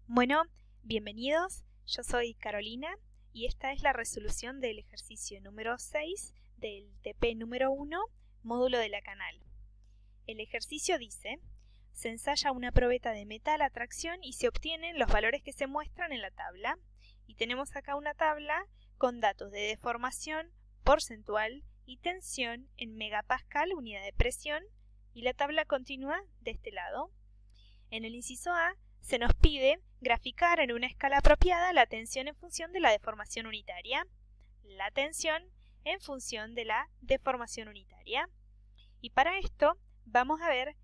Bueno, bienvenidos, yo soy Carolina y esta es la resolución del ejercicio número 6 del TP número 1, módulo de la canal. El ejercicio dice, se ensaya una probeta de metal a tracción y se obtienen los valores que se muestran en la tabla. Y tenemos acá una tabla con datos de deformación porcentual y tensión en megapascal, unidad de presión, y la tabla continúa de este lado. En el inciso A se nos pide graficar en una escala apropiada la tensión en función de la deformación unitaria, la tensión en función de la deformación unitaria. Y para esto vamos a ver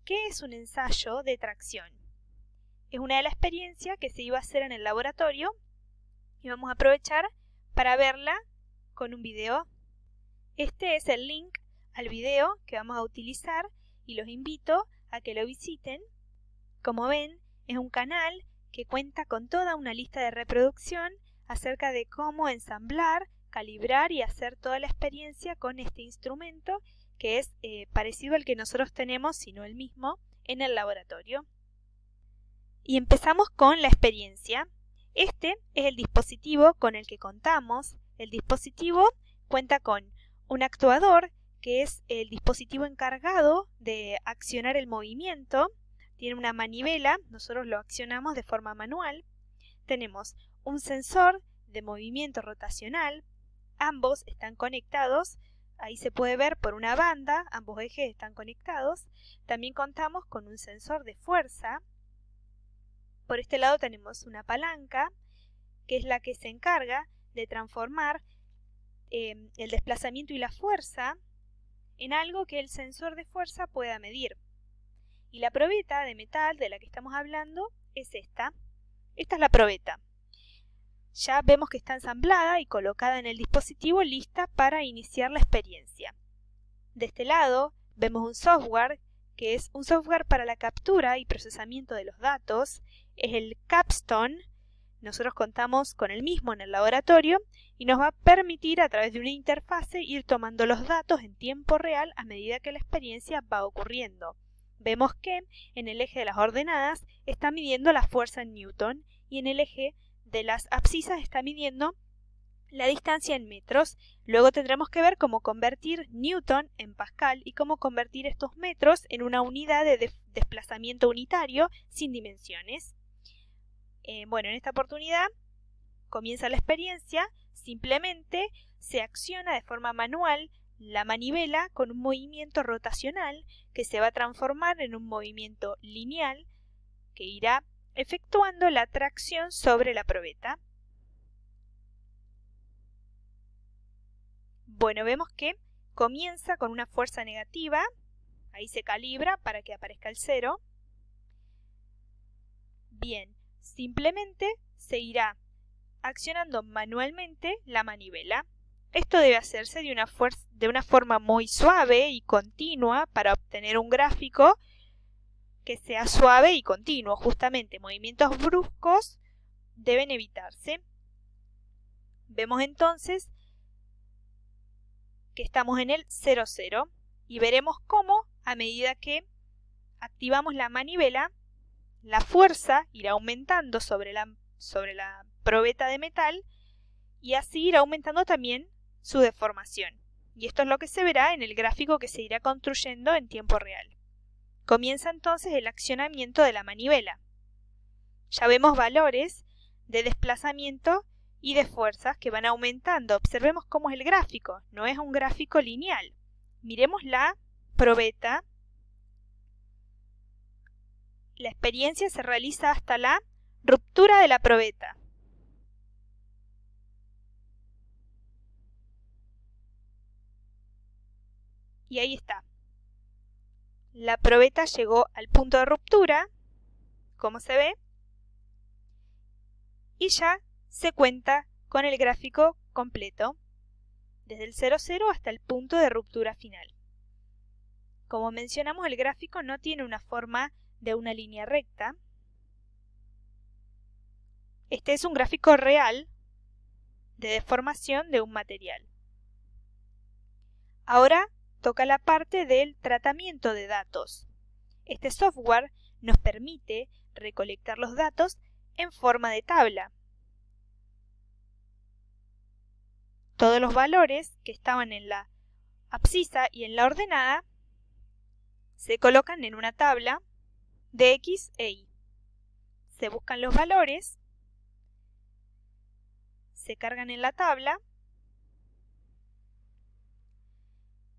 qué es un ensayo de tracción. Es una de las experiencias que se iba a hacer en el laboratorio y vamos a aprovechar para verla con un video. Este es el link al video que vamos a utilizar y los invito a que lo visiten. Como ven, es un canal que cuenta con toda una lista de reproducción acerca de cómo ensamblar, calibrar y hacer toda la experiencia con este instrumento que es parecido al que nosotros tenemos, si no el mismo, en el laboratorio. Y empezamos con la experiencia. Este es el dispositivo con el que contamos. El dispositivo cuenta con un actuador, que es el dispositivo encargado de accionar el movimiento. Tiene una manivela, nosotros lo accionamos de forma manual. Tenemos un sensor de movimiento rotacional, ambos están conectados, ahí se puede ver por una banda, ambos ejes están conectados. También contamos con un sensor de fuerza. Por este lado tenemos una palanca, que es la que se encarga de transformar el desplazamiento y la fuerza en algo que el sensor de fuerza pueda medir. Y la probeta de metal de la que estamos hablando es esta. Esta es la probeta. Ya vemos que está ensamblada y colocada en el dispositivo, lista para iniciar la experiencia. De este lado vemos un software, que es un software para la captura y procesamiento de los datos. Es el Capstone. Nosotros contamos con el mismo en el laboratorio y nos va a permitir a través de una interfase ir tomando los datos en tiempo real a medida que la experiencia va ocurriendo. Vemos que en el eje de las ordenadas está midiendo la fuerza en newton y en el eje de las abscisas está midiendo la distancia en metros. Luego tendremos que ver cómo convertir newton en pascal y cómo convertir estos metros en una unidad de desplazamiento unitario sin dimensiones. Bueno, en esta oportunidad comienza la experiencia. Simplemente se acciona de forma manual la manivela con un movimiento rotacional que se va a transformar en un movimiento lineal que irá efectuando la tracción sobre la probeta. Bueno, vemos que comienza con una fuerza negativa, ahí se calibra para que aparezca el 0. Bien, simplemente se irá accionando manualmente la manivela. Esto debe hacerse de una forma muy suave y continua para obtener un gráfico que sea suave y continuo. Justamente, movimientos bruscos deben evitarse. Vemos entonces que estamos en el 0,0 y veremos cómo a medida que activamos la manivela, la fuerza irá aumentando sobre la probeta de metal y así irá aumentando también su deformación. Y esto es lo que se verá en el gráfico que se irá construyendo en tiempo real. Comienza entonces el accionamiento de la manivela. Ya vemos valores de desplazamiento y de fuerzas que van aumentando. Observemos cómo es el gráfico. No es un gráfico lineal. Miremos la probeta. La experiencia se realiza hasta la ruptura de la probeta. Y ahí está. La probeta llegó al punto de ruptura, como se ve, y ya se cuenta con el gráfico completo, desde el 0,0 hasta el punto de ruptura final. Como mencionamos, el gráfico no tiene una forma de una línea recta. Este es un gráfico real de deformación de un material. Ahora toca la parte del tratamiento de datos. Este software nos permite recolectar los datos en forma de tabla. Todos los valores que estaban en la abscisa y en la ordenada se colocan en una tabla de X e Y. Se buscan los valores, se cargan en la tabla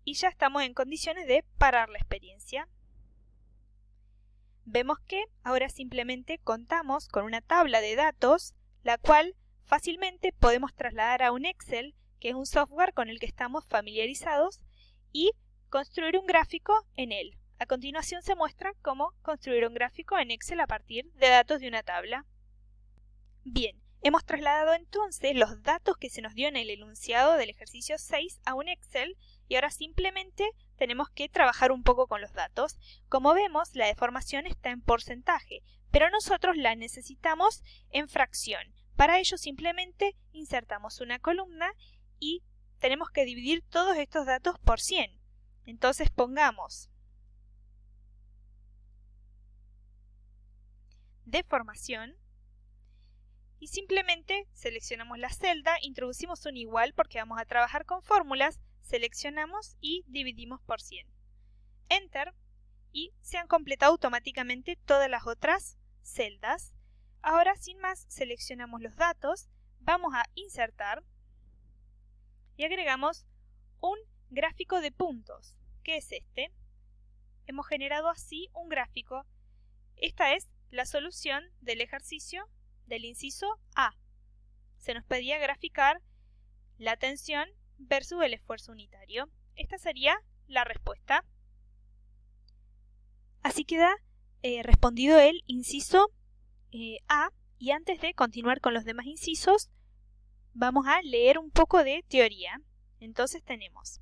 y ya estamos en condiciones de parar la experiencia. Vemos que ahora simplemente contamos con una tabla de datos, la cual fácilmente podemos trasladar a un Excel, que es un software con el que estamos familiarizados, y construir un gráfico en él. A continuación se muestra cómo construir un gráfico en Excel a partir de datos de una tabla. Bien, hemos trasladado entonces los datos que se nos dio en el enunciado del ejercicio 6 a un Excel y ahora simplemente tenemos que trabajar un poco con los datos. Como vemos, la deformación está en porcentaje, pero nosotros la necesitamos en fracción. Para ello simplemente insertamos una columna y tenemos que dividir todos estos datos por 100. Entonces pongamos deformación y simplemente seleccionamos la celda, introducimos un igual porque vamos a trabajar con fórmulas, seleccionamos y dividimos por 100. Enter y se han completado automáticamente todas las otras celdas. Ahora sin más seleccionamos los datos, vamos a insertar y agregamos un gráfico de puntos, que es este. Hemos generado así un gráfico. Esta es la solución del ejercicio del inciso A. Se nos pedía graficar la tensión versus el esfuerzo unitario. Esta sería la respuesta. Así queda respondido el inciso A, y antes de continuar con los demás incisos, vamos a leer un poco de teoría. Entonces tenemos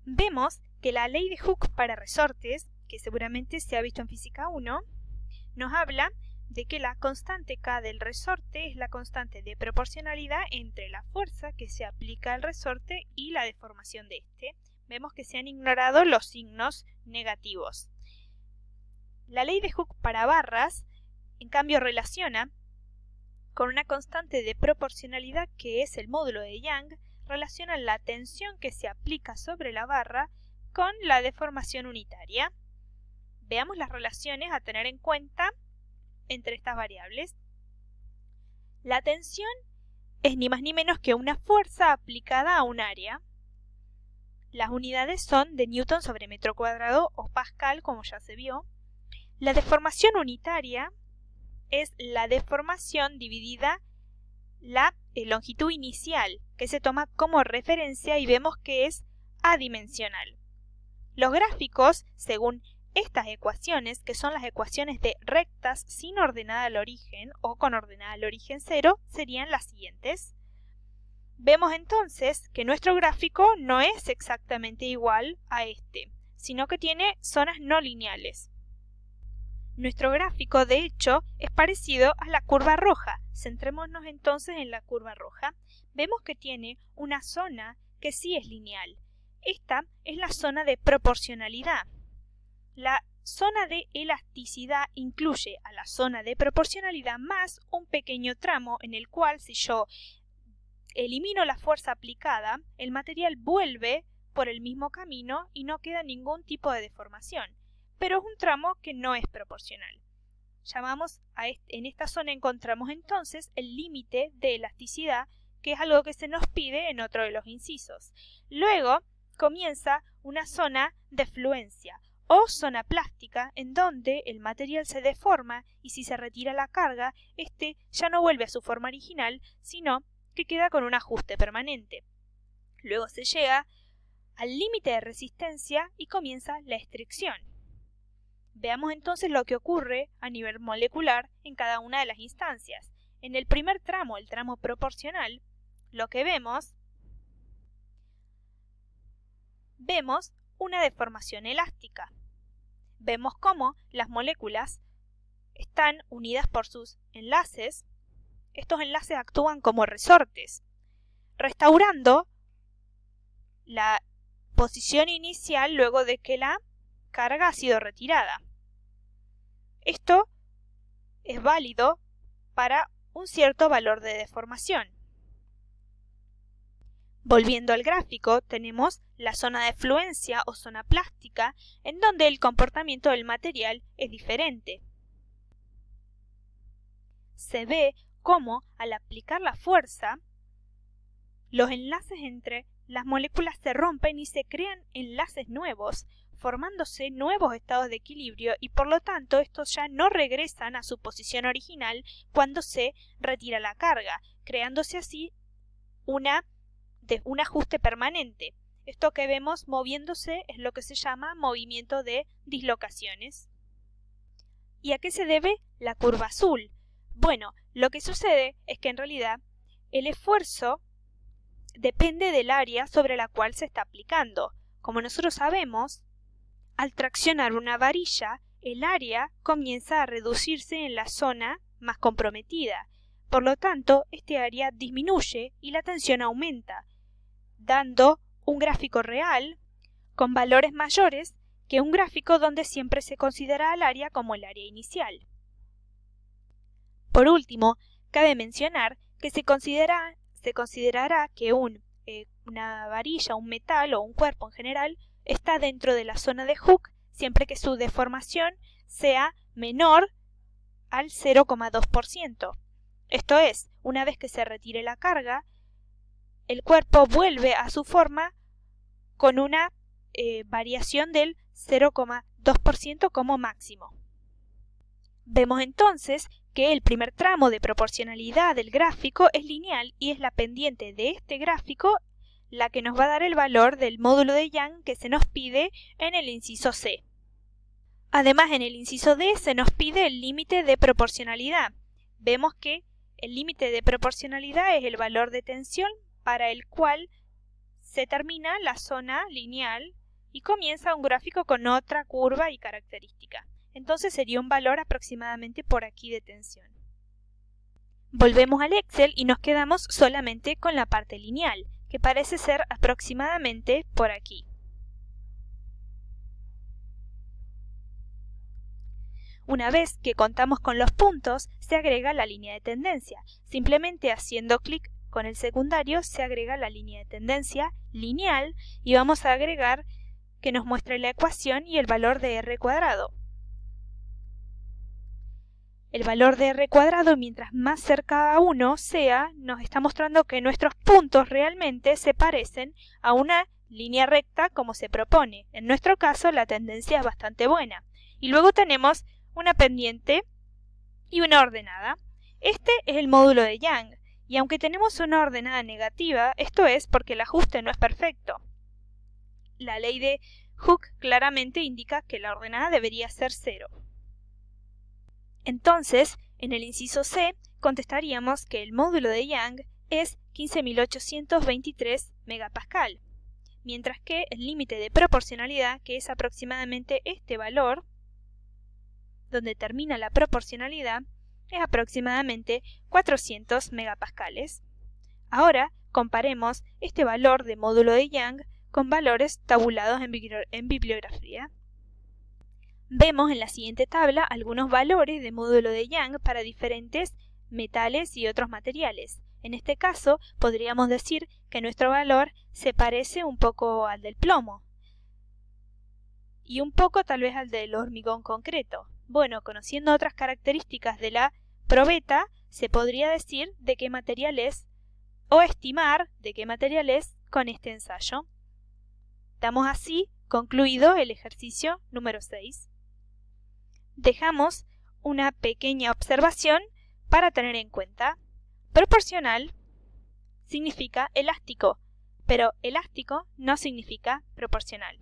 vemos que la ley de Hooke para resortes, que seguramente se ha visto en física 1, nos habla de que la constante K del resorte es la constante de proporcionalidad entre la fuerza que se aplica al resorte y la deformación de este. Vemos que se han ignorado los signos negativos. La ley de Hooke para barras, en cambio, relaciona con una constante de proporcionalidad que es el módulo de Young, relaciona la tensión que se aplica sobre la barra con la deformación unitaria. Veamos las relaciones a tener en cuenta entre estas variables. La tensión es ni más ni menos que una fuerza aplicada a un área. Las unidades son de Newton sobre metro cuadrado o Pascal, como ya se vio. La deformación unitaria es la deformación dividida la longitud inicial, que se toma como referencia y vemos que es adimensional. Los gráficos, según estas ecuaciones, que son las ecuaciones de rectas sin ordenada al origen o con ordenada al origen 0, serían las siguientes. Vemos entonces que nuestro gráfico no es exactamente igual a este, sino que tiene zonas no lineales. Nuestro gráfico, de hecho, es parecido a la curva roja. Centrémonos entonces en la curva roja. Vemos que tiene una zona que sí es lineal. Esta es la zona de proporcionalidad. La zona de elasticidad incluye a la zona de proporcionalidad más un pequeño tramo en el cual, si yo elimino la fuerza aplicada, el material vuelve por el mismo camino y no queda ningún tipo de deformación. Pero es un tramo que no es proporcional. En esta zona encontramos entonces el límite de elasticidad, que es algo que se nos pide en otro de los incisos. Luego comienza una zona de fluencia o zona plástica, en donde el material se deforma y si se retira la carga, este ya no vuelve a su forma original, sino que queda con un ajuste permanente. Luego se llega al límite de resistencia y comienza la estricción. Veamos entonces lo que ocurre a nivel molecular en cada una de las instancias. En el primer tramo, el tramo proporcional, lo que vemos una deformación elástica. Vemos cómo las moléculas están unidas por sus enlaces. Estos enlaces actúan como resortes, restaurando la posición inicial luego de que la carga ha sido retirada. Esto es válido para un cierto valor de deformación. Volviendo al gráfico, tenemos la zona de fluencia o zona plástica, en donde el comportamiento del material es diferente. Se ve cómo, al aplicar la fuerza, los enlaces entre las moléculas se rompen y se crean enlaces nuevos, formándose nuevos estados de equilibrio y por lo tanto estos ya no regresan a su posición original cuando se retira la carga, creándose así un ajuste permanente. Esto que vemos moviéndose es lo que se llama movimiento de dislocaciones. ¿Y a qué se debe la curva azul? Bueno, lo que sucede es que en realidad el esfuerzo depende del área sobre la cual se está aplicando. Como nosotros sabemos, al traccionar una varilla, el área comienza a reducirse en la zona más comprometida. Por lo tanto, este área disminuye y la tensión aumenta, dando un gráfico real con valores mayores que un gráfico donde siempre se considera al área como el área inicial. Por último, cabe mencionar que se considerará que una varilla, un metal o un cuerpo en general está dentro de la zona de Hooke siempre que su deformación sea menor al 0,2%. Esto es, una vez que se retire la carga, el cuerpo vuelve a su forma con una variación del 0,2% como máximo. Vemos entonces que el primer tramo de proporcionalidad del gráfico es lineal y es la pendiente de este gráfico la que nos va a dar el valor del módulo de Young que se nos pide en el inciso C. Además, en el inciso D se nos pide el límite de proporcionalidad. Vemos que el límite de proporcionalidad es el valor de tensión para el cual se termina la zona lineal y comienza un gráfico con otra curva y característica. Entonces sería un valor aproximadamente por aquí de tensión. Volvemos al Excel y nos quedamos solamente con la parte lineal, que parece ser aproximadamente por aquí. Una vez que contamos con los puntos, se agrega la línea de tendencia. Simplemente haciendo clic con el secundario se agrega la línea de tendencia lineal y vamos a agregar que nos muestre la ecuación y el valor de R cuadrado. El valor de R cuadrado, mientras más cerca a 1 sea, nos está mostrando que nuestros puntos realmente se parecen a una línea recta como se propone. En nuestro caso, la tendencia es bastante buena. Y luego tenemos una pendiente y una ordenada. Este es el módulo de Young, y aunque tenemos una ordenada negativa, esto es porque el ajuste no es perfecto. La ley de Hooke claramente indica que la ordenada debería ser 0. Entonces, en el inciso C, contestaríamos que el módulo de Young es 15.823 megapascal, mientras que el límite de proporcionalidad, que es aproximadamente este valor, donde termina la proporcionalidad, es aproximadamente 400 megapascales. Ahora, comparemos este valor de módulo de Young con valores tabulados en bibliografía. Vemos en la siguiente tabla algunos valores de módulo de Young para diferentes metales y otros materiales. En este caso, podríamos decir que nuestro valor se parece un poco al del plomo y un poco tal vez al del hormigón concreto. Bueno, conociendo otras características de la probeta, se podría decir de qué material es o estimar de qué material es con este ensayo. Damos así concluido el ejercicio número 6. Dejamos una pequeña observación para tener en cuenta. Proporcional significa elástico, pero elástico no significa proporcional.